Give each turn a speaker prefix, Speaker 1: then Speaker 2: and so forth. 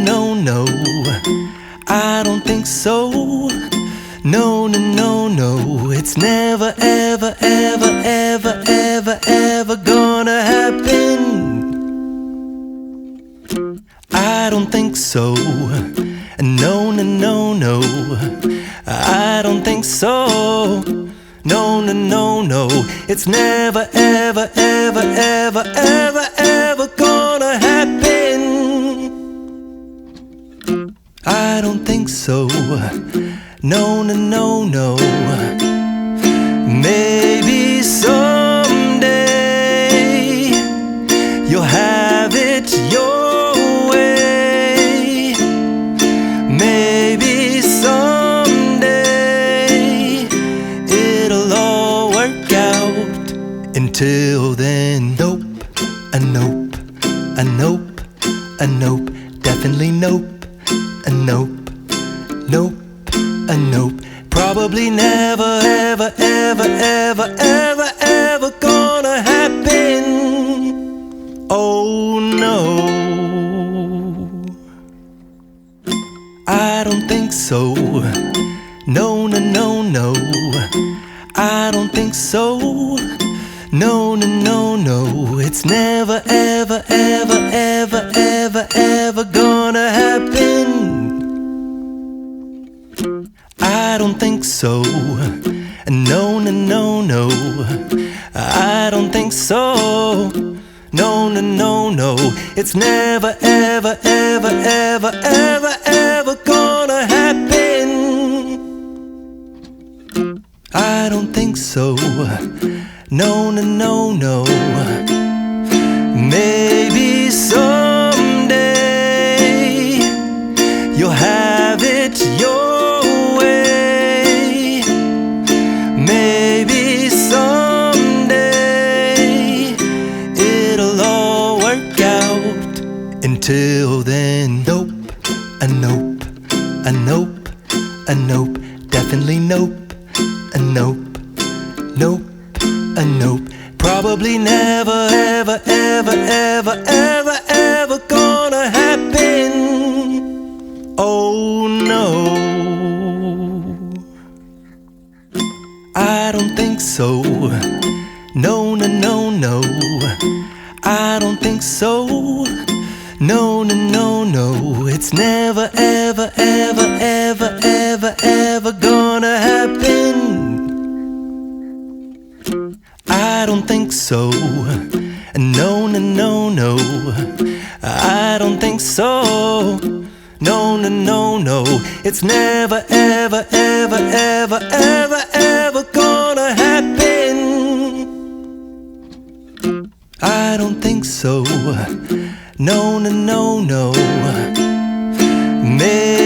Speaker 1: no, no, I don't think so. No, no, no, no, it's never, ever, ever, ever, ever, ever gonna happen. I don't think so. No, no, no, no, I don't think so. No, no, no, no, it's never, ever, ever, ever, ever, ever gonna happen. I don't think so. No, no, no, no. Maybe someday you'll have it your way. Maybe someday it'll all work out. Until then, nope, a nope, a nope, a nope, definitely nope, a nope, nope, a nope. Probably never, ever, ever, ever, ever, ever gonna happen. Oh no, I don't think so. No, no, no, no, I don't think so. No, no, no, no, it's never, ever, ever, ever, ever, ever gonna happen. I don't think so. No, no, no, no, I don't think so. No, no, no, no, it's never, ever, ever, ever, ever, ever gonna happen. I don't think so. No, no, no, no. Maybe someday you'll have it your way. Maybe someday it'll all work out. Until then, nope, a nope, a nope, a nope, definitely nope, a nope, nope, a nope. Probably never, ever, ever, ever, ever, ever gonna happen. Oh no, I don't think so. No, no, no, no, I don't think so. No, no, no, no, it's never, ever, ever, ever, ever, ever gonna happen. I don't think so. No, no, no, no, I don't think so. No, no, no, no, it's never, ever, ever, ever, ever, ever gonna happen. I don't think so. No, no, no, no. Maybe